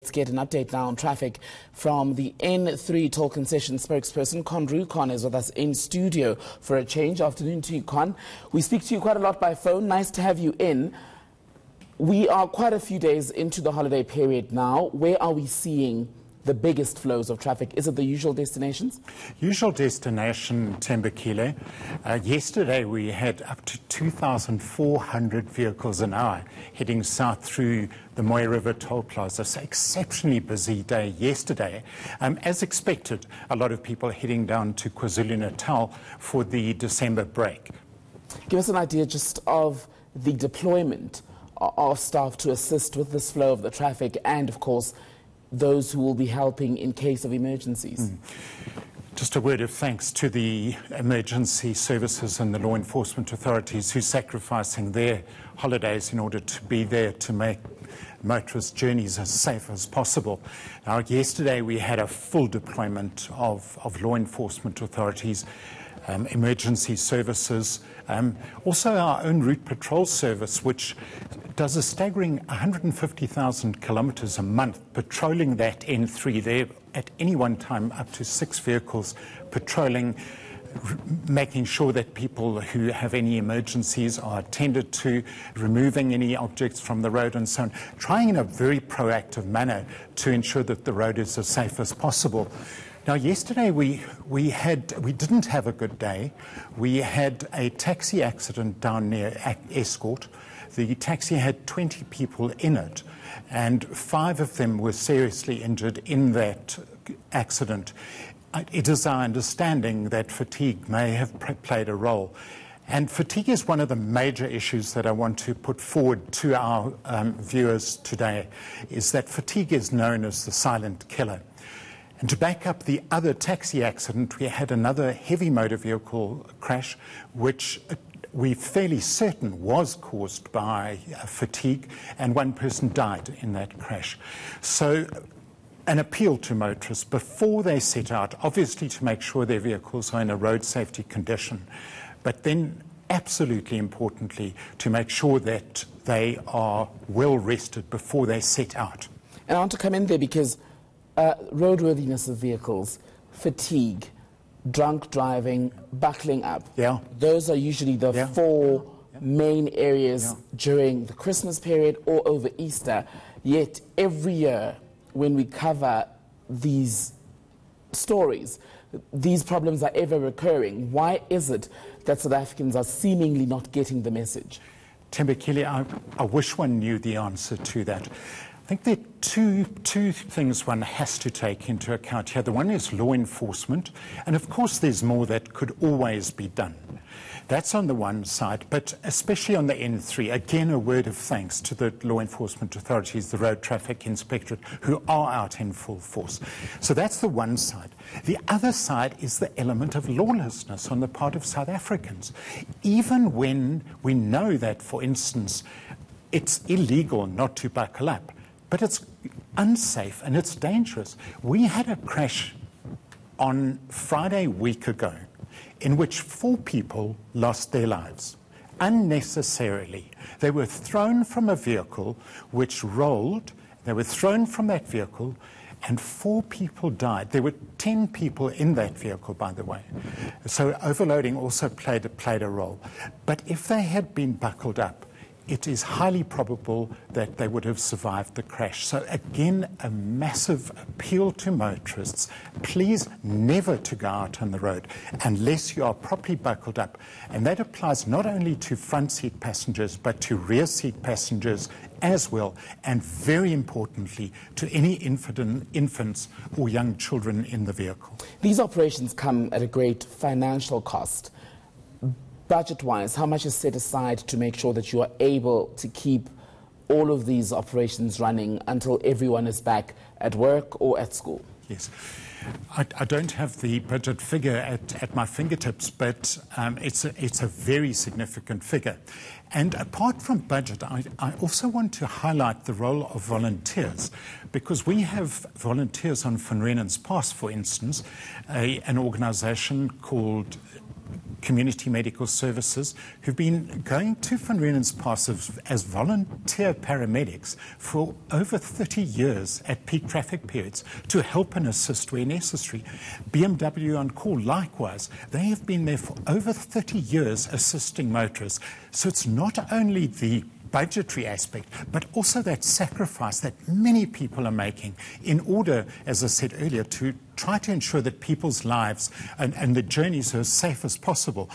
Let's get an update now on traffic from the N3 Toll Concession spokesperson. Roux is with us in studio for a change. Afternoon to you, Con. We speak to you quite a lot by phone. Nice to have you in. We are quite a few days into the holiday period now. Where are we seeing the biggest flows of traffic? Is it the usual destinations? Usual destination, Tembekile. Yesterday we had up to 2,400 vehicles an hour heading south through the Moy River Toll Plaza. So exceptionally busy day yesterday. As expected, a lot of people heading down to KwaZulu-Natal for the December break. Give us an idea just of the deployment of staff to assist with this flow of the traffic and, of course, those who will be helping in case of emergencies. Just a word of thanks to the emergency services and the law enforcement authorities who are sacrificing their holidays in order to be there to make motorist journeys as safe as possible. Now, yesterday we had a full deployment of law enforcement authorities, emergency services, also our own route patrol service, which does a staggering 150,000 kilometres a month patrolling that N3 there at any one time, up to 6 vehicles patrolling, making sure that people who have any emergencies are attended to, removing any objects from the road and so on, trying in a very proactive manner to ensure that the road is as safe as possible. Now, yesterday we didn't have a good day. We had a taxi accident down near Escort. The taxi had 20 people in it, and 5 of them were seriously injured in that accident. It is our understanding that fatigue may have played a role. And fatigue is one of the major issues that I want to put forward to our viewers today, is that fatigue is known as the silent killer. And to back up the other taxi accident, we had another heavy motor vehicle crash, which we're fairly certain was caused by fatigue, and 1 person died in that crash. So an appeal to motorists before they set out, obviously to make sure their vehicles are in a road safety condition, but then absolutely importantly to make sure that they are well rested before they set out. And I want to come in there because roadworthiness of vehicles, fatigue, drunk driving, buckling up. Yeah. Those are usually the 4 main areas during the Christmas period or over Easter. Yet every year when we cover these stories, these problems are ever recurring. Why is it that South Africans are seemingly not getting the message? Tembekile, I wish one knew the answer to that. I think there are two things one has to take into account here. The one is law enforcement, and of course there's more that could always be done. That's on the one side, but especially on the N3, again, a word of thanks to the law enforcement authorities, the Road Traffic Inspectorate, who are out in full force. So that's the one side. The other side is the element of lawlessness on the part of South Africans. Even when we know that, for instance, it's illegal not to buckle up, but it's unsafe and it's dangerous. We had a crash on Friday a week ago in which 4 people lost their lives unnecessarily. They were thrown from a vehicle which rolled. They were thrown from that vehicle and 4 people died. There were 10 people in that vehicle, by the way. So overloading also played a role. But if they had been buckled up, it is highly probable that they would have survived the crash. So again, a massive appeal to motorists. Please never to go out on the road unless you are properly buckled up. And that applies not only to front seat passengers, but to rear seat passengers as well. And very importantly, to any infants or young children in the vehicle. These operations come at a great financial cost. Budget-wise, how much is set aside to make sure that you are able to keep all of these operations running until everyone is back at work or at school? Yes. I don't have the budget figure at my fingertips, but it's a very significant figure. And apart from budget, I also want to highlight the role of volunteers, because we have volunteers on Van Renen's Pass, for instance, an organisation called community medical services who've been going to Van Riemen's Pass as volunteer paramedics for over 30 years at peak traffic periods to help and assist where necessary. BMW on call, likewise, they have been there for over 30 years assisting motorists. So it's not only the budgetary aspect, but also that sacrifice that many people are making in order, as I said earlier, to try to ensure that people's lives and the journeys are as safe as possible.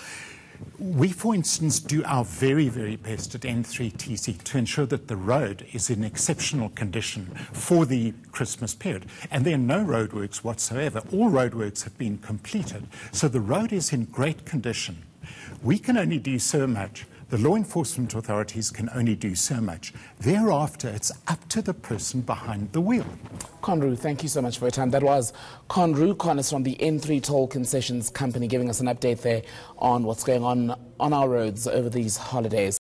We, for instance, do our very, very best at N3 TC to ensure that the road is in exceptional condition for the Christmas period. And there are no roadworks whatsoever. All roadworks have been completed. So the road is in great condition. We can only do so much. The law enforcement authorities can only do so much. Thereafter, it's up to the person behind the wheel. Roux, thank you so much for your time. That was Roux from the N3 Toll Concessions Company, giving us an update there on what's going on our roads over these holidays.